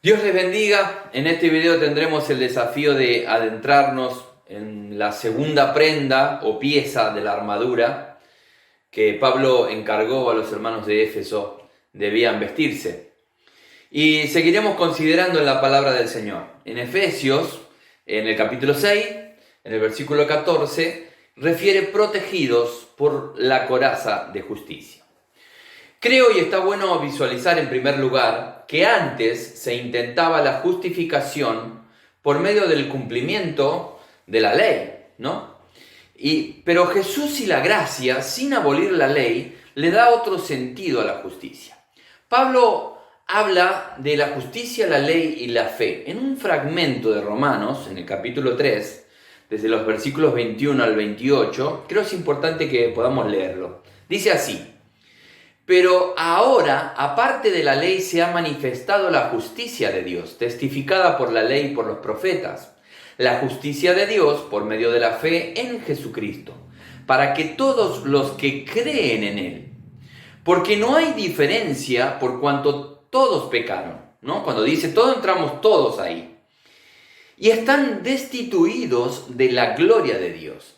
Dios les bendiga. En este video tendremos el desafío de adentrarnos en la segunda prenda o pieza de la armadura que Pablo encargó a los hermanos de Éfeso debían vestirse. Y seguiremos considerando en la palabra del Señor. En Efesios, en el capítulo 6, en el versículo 14, refiere protegidos por la coraza de justicia. Creo y está bueno visualizar en primer lugar que antes se intentaba la justificación por medio del cumplimiento de la ley, ¿no? Pero Jesús y la gracia, sin abolir la ley, le da otro sentido a la justicia. Pablo habla de la justicia, la ley y la fe. En un fragmento de Romanos, en el capítulo 3, desde los versículos 21 al 28, creo que es importante que podamos leerlo. Dice así: pero ahora, aparte de la ley, se ha manifestado la justicia de Dios, testificada por la ley y por los profetas. La justicia de Dios por medio de la fe en Jesucristo, para que todos los que creen en Él, porque no hay diferencia por cuanto todos pecaron, ¿no? Cuando dice todo, entramos todos ahí. Y están destituidos de la gloria de Dios,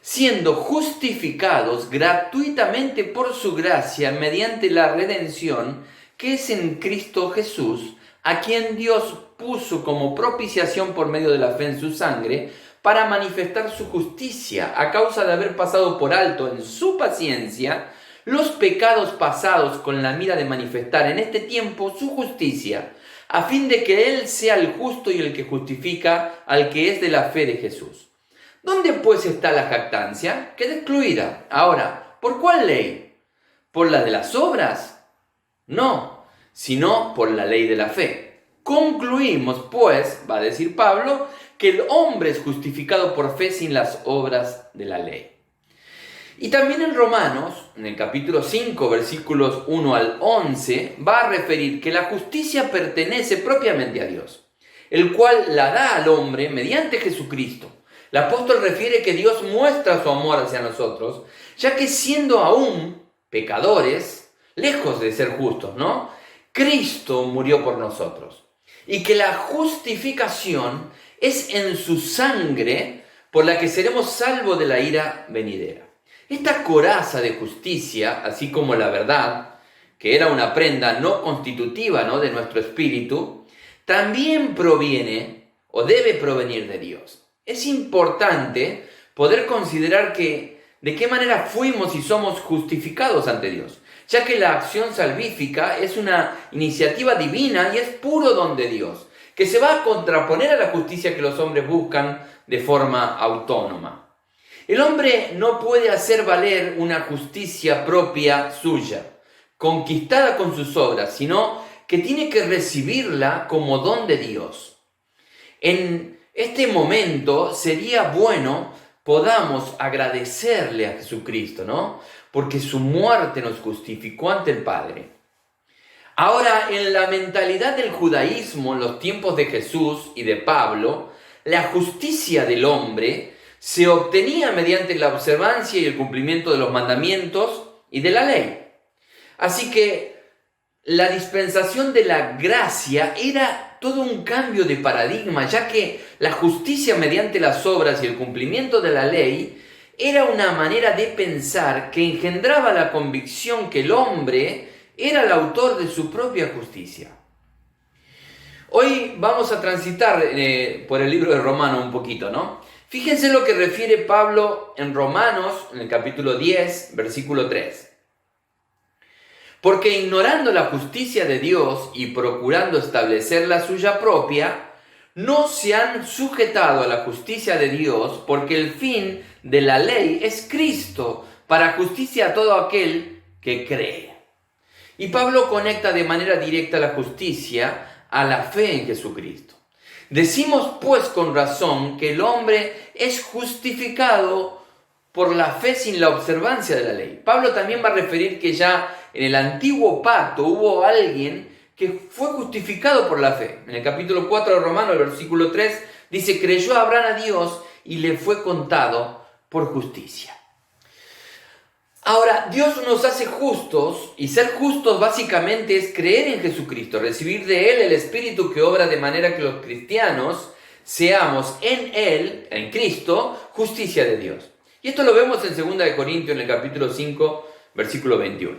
siendo justificados gratuitamente por su gracia mediante la redención que es en Cristo Jesús, a quien Dios puso como propiciación por medio de la fe en su sangre, para manifestar su justicia, a causa de haber pasado por alto en su paciencia los pecados pasados, con la mira de manifestar en este tiempo su justicia, a fin de que Él sea el justo y el que justifica al que es de la fe de Jesús. ¿Dónde pues está la jactancia? Queda excluida. Ahora, ¿por cuál ley? ¿Por la de las obras? No, sino por la ley de la fe. Concluimos, pues, va a decir Pablo, que el hombre es justificado por fe sin las obras de la ley. Y también en Romanos, en el capítulo 5, versículos 1 al 11, va a referir que la justicia pertenece propiamente a Dios, el cual la da al hombre mediante Jesucristo. El apóstol refiere que Dios muestra su amor hacia nosotros, ya que siendo aún pecadores, lejos de ser justos, ¿no? Cristo murió por nosotros. Y que la justificación es en su sangre por la que seremos salvos de la ira venidera. Esta coraza de justicia, así como la verdad, que era una prenda no constitutiva, ¿no?, de nuestro espíritu, también proviene o debe provenir de Dios. Es importante poder considerar de qué manera fuimos y somos justificados ante Dios, ya que la acción salvífica es una iniciativa divina y es puro don de Dios, que se va a contraponer a la justicia que los hombres buscan de forma autónoma. El hombre no puede hacer valer una justicia propia suya, conquistada con sus obras, sino que tiene que recibirla como don de Dios. En este momento sería bueno podamos agradecerle a Jesucristo, ¿no? Porque su muerte nos justificó ante el Padre. Ahora, en la mentalidad del judaísmo, en los tiempos de Jesús y de Pablo, la justicia del hombre se obtenía mediante la observancia y el cumplimiento de los mandamientos y de la ley. Así que la dispensación de la gracia era todo un cambio de paradigma, ya que la justicia mediante las obras y el cumplimiento de la ley era una manera de pensar que engendraba la convicción que el hombre era el autor de su propia justicia. Hoy vamos a transitar por el libro de Romanos un poquito, ¿no? Fíjense lo que refiere Pablo en Romanos, en el capítulo 10, versículo 3. Porque ignorando la justicia de Dios y procurando establecer la suya propia, no se han sujetado a la justicia de Dios, porque el fin de la ley es Cristo, para justicia a todo aquel que cree. Y Pablo conecta de manera directa la justicia a la fe en Jesucristo. Decimos pues con razón que el hombre es justificado por la fe sin la observancia de la ley. Pablo también va a referir que ya en el antiguo pacto hubo alguien que fue justificado por la fe. En el capítulo 4 de Romanos, el versículo 3, dice: creyó Abraham a Dios y le fue contado por justicia. Ahora, Dios nos hace justos, y ser justos básicamente es creer en Jesucristo, recibir de Él el Espíritu que obra de manera que los cristianos seamos en Él, en Cristo, justicia de Dios. Y esto lo vemos en 2 Corintios, en el capítulo 5, versículo 21.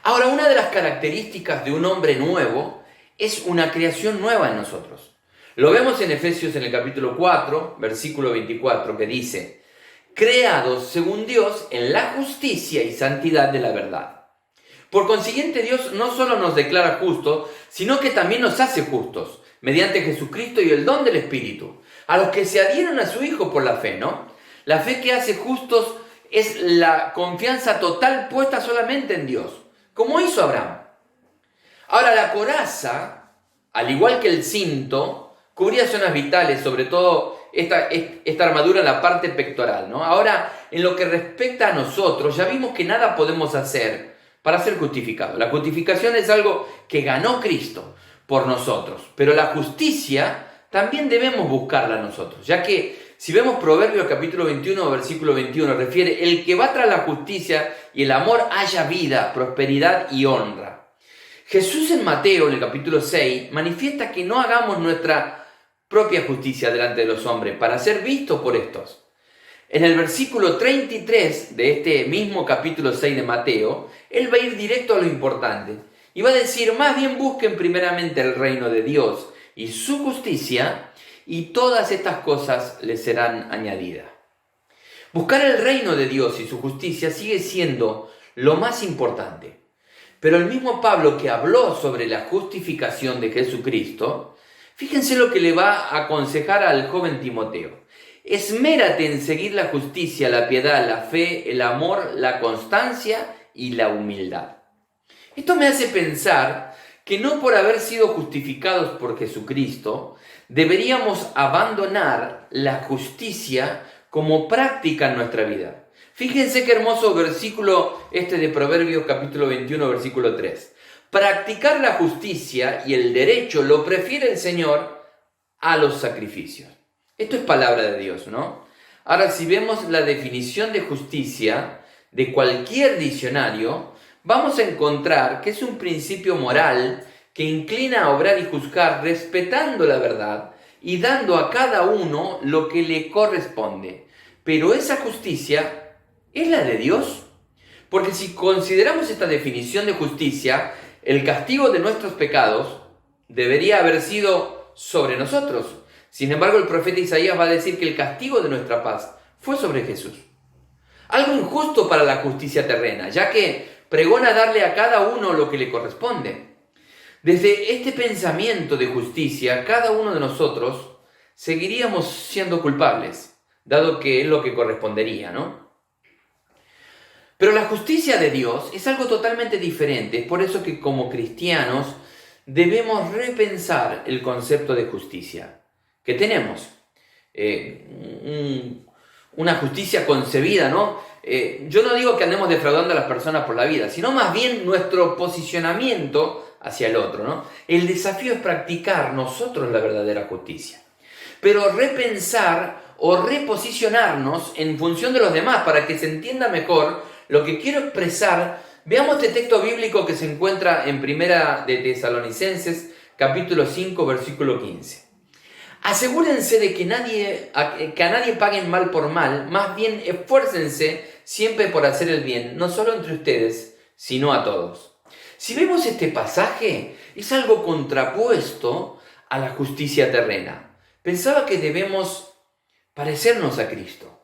Ahora, una de las características de un hombre nuevo es una creación nueva en nosotros. Lo vemos en Efesios, en el capítulo 4, versículo 24, que dice: creados según Dios en la justicia y santidad de la verdad. Por consiguiente, Dios no solo nos declara justos, sino que también nos hace justos, mediante Jesucristo y el don del Espíritu, a los que se adhieren a su Hijo por la fe, ¿no? La fe que hace justos es la confianza total puesta solamente en Dios, como hizo Abraham. Ahora, la coraza, al igual que el cinto, cubría zonas vitales, sobre todo esta armadura en la parte pectoral, ¿no? Ahora, en lo que respecta a nosotros, ya vimos que nada podemos hacer para ser justificados. La justificación es algo que ganó Cristo por nosotros, pero la justicia también debemos buscarla nosotros, ya que si vemos Proverbios capítulo 21, versículo 21, refiere: el que va tras la justicia y el amor halla vida, prosperidad y honra. Jesús en Mateo, en el capítulo 6, manifiesta que no hagamos nuestra propia justicia delante de los hombres para ser vistos por estos. En el versículo 33 de este mismo capítulo 6 de Mateo, él va a ir directo a lo importante y va a decir: más bien busquen primeramente el reino de Dios y su justicia, y todas estas cosas les serán añadidas. Buscar el reino de Dios y su justicia sigue siendo lo más importante. Pero el mismo Pablo, que habló sobre la justificación de Jesucristo, fíjense lo que le va a aconsejar al joven Timoteo: esmérate en seguir la justicia, la piedad, la fe, el amor, la constancia y la humildad. Esto me hace pensar que no por haber sido justificados por Jesucristo deberíamos abandonar la justicia como práctica en nuestra vida. Fíjense qué hermoso versículo de Proverbios capítulo 21, versículo 3. Practicar la justicia y el derecho lo prefiere el Señor a los sacrificios. Esto es palabra de Dios, ¿no? Ahora, si vemos la definición de justicia de cualquier diccionario, vamos a encontrar que es un principio moral que inclina a obrar y juzgar respetando la verdad y dando a cada uno lo que le corresponde. Pero esa justicia ¿es la de Dios? Porque si consideramos esta definición de justicia, el castigo de nuestros pecados debería haber sido sobre nosotros. Sin embargo, el profeta Isaías va a decir que el castigo de nuestra paz fue sobre Jesús. Algo injusto para la justicia terrena, ya que pregona darle a cada uno lo que le corresponde. Desde este pensamiento de justicia, cada uno de nosotros seguiríamos siendo culpables, dado que es lo que correspondería, ¿no? Pero la justicia de Dios es algo totalmente diferente. Es por eso que como cristianos debemos repensar el concepto de justicia que tenemos. Una justicia concebida, ¿no? Yo no digo que andemos defraudando a las personas por la vida, sino más bien nuestro posicionamiento hacia el otro, ¿no? El desafío es practicar nosotros la verdadera justicia, pero repensar o reposicionarnos en función de los demás para que se entienda mejor lo que quiero expresar. Veamos este texto bíblico que se encuentra en Primera de Tesalonicenses, capítulo 5, versículo 15. Asegúrense de que a nadie paguen mal por mal, más bien esfuércense siempre por hacer el bien, no solo entre ustedes, sino a todos. Si vemos este pasaje, es algo contrapuesto a la justicia terrena. Pensaba que debemos parecernos a Cristo.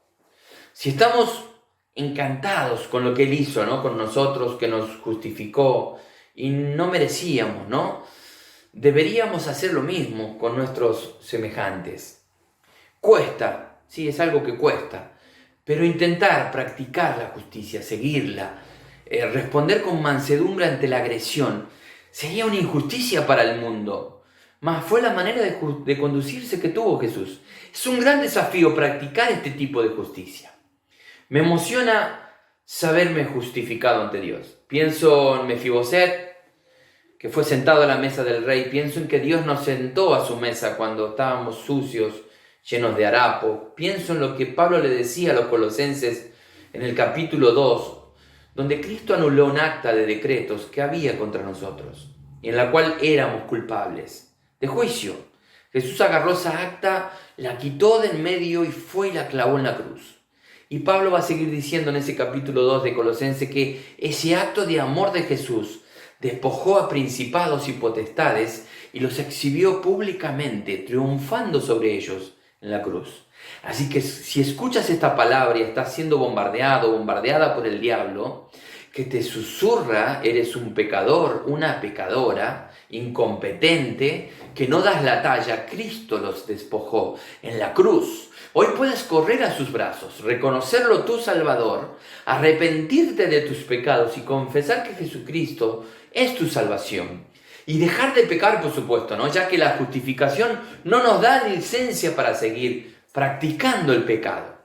Si estamos encantados con lo que Él hizo, ¿no?, con nosotros, que nos justificó y no merecíamos, ¿no?, deberíamos hacer lo mismo con nuestros semejantes. Cuesta, sí, es algo que cuesta, pero intentar practicar la justicia, seguirla, responder con mansedumbre ante la agresión, sería una injusticia para el mundo, mas fue la manera de conducirse que tuvo Jesús. Es un gran desafío practicar este tipo de justicia. Me emociona saberme justificado ante Dios. Pienso en Mefiboset, que fue sentado a la mesa del rey. Pienso en que Dios nos sentó a su mesa cuando estábamos sucios, llenos de harapo. Pienso en lo que Pablo le decía a los colosenses en el capítulo 2, donde Cristo anuló un acta de decretos que había contra nosotros, y en la cual éramos culpables de juicio. Jesús agarró esa acta, la quitó de en medio y fue y la clavó en la cruz. Y Pablo va a seguir diciendo en ese capítulo 2 de Colosenses que ese acto de amor de Jesús despojó a principados y potestades y los exhibió públicamente, triunfando sobre ellos en la cruz. Así que si escuchas esta palabra y estás siendo bombardeado, bombardeada por el diablo, que te susurra, eres un pecador, una pecadora, incompetente, que no das la talla, Cristo los despojó en la cruz. Hoy puedes correr a sus brazos, reconocerlo tu Salvador, arrepentirte de tus pecados y confesar que Jesucristo es tu salvación. Y dejar de pecar, por supuesto, ¿no? Ya que la justificación no nos da licencia para seguir practicando el pecado.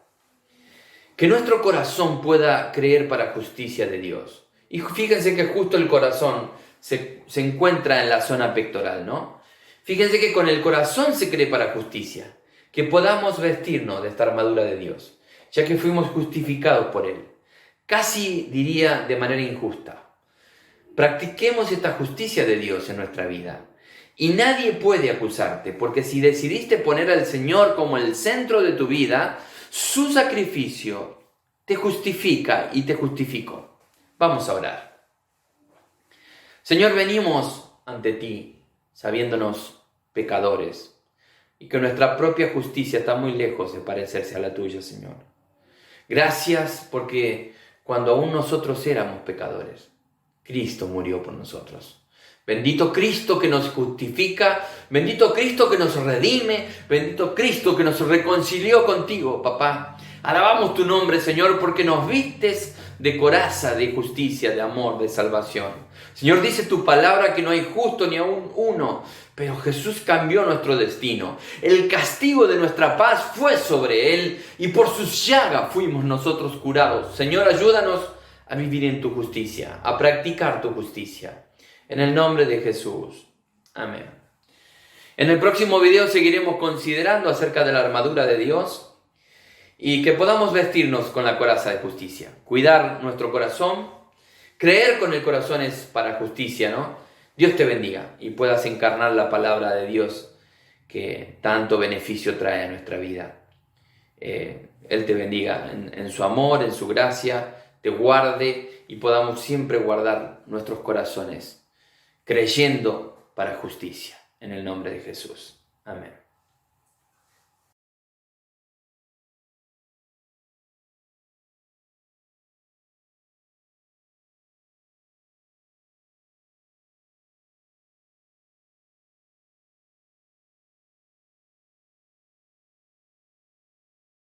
Que nuestro corazón pueda creer para justicia de Dios. Y fíjense que justo el corazón se encuentra en la zona pectoral, ¿no? Fíjense que con el corazón se cree para justicia. Que podamos vestirnos de esta armadura de Dios, ya que fuimos justificados por Él. Casi diría de manera injusta. Practiquemos esta justicia de Dios en nuestra vida. Y nadie puede acusarte, porque si decidiste poner al Señor como el centro de tu vida, su sacrificio te justifica y te justificó. Vamos a orar. Señor, venimos ante ti, sabiéndonos pecadores, y que nuestra propia justicia está muy lejos de parecerse a la tuya, Señor. Gracias porque cuando aún nosotros éramos pecadores, Cristo murió por nosotros. Bendito Cristo que nos justifica, bendito Cristo que nos redime, bendito Cristo que nos reconcilió contigo, papá. Alabamos tu nombre, Señor, porque nos vistes de coraza, de justicia, de amor, de salvación. Señor, dice tu palabra que no hay justo ni aún uno, pero Jesús cambió nuestro destino. El castigo de nuestra paz fue sobre Él y por sus llagas fuimos nosotros curados. Señor, ayúdanos a vivir en tu justicia, a practicar tu justicia. En el nombre de Jesús. Amén. En el próximo video seguiremos considerando acerca de la armadura de Dios y que podamos vestirnos con la coraza de justicia. Cuidar nuestro corazón, creer con el corazón es para justicia, ¿no? Dios te bendiga y puedas encarnar la palabra de Dios que tanto beneficio trae a nuestra vida. Él te bendiga en su amor, en su gracia, te guarde y podamos siempre guardar nuestros corazones creyendo para justicia. En el nombre de Jesús. Amén.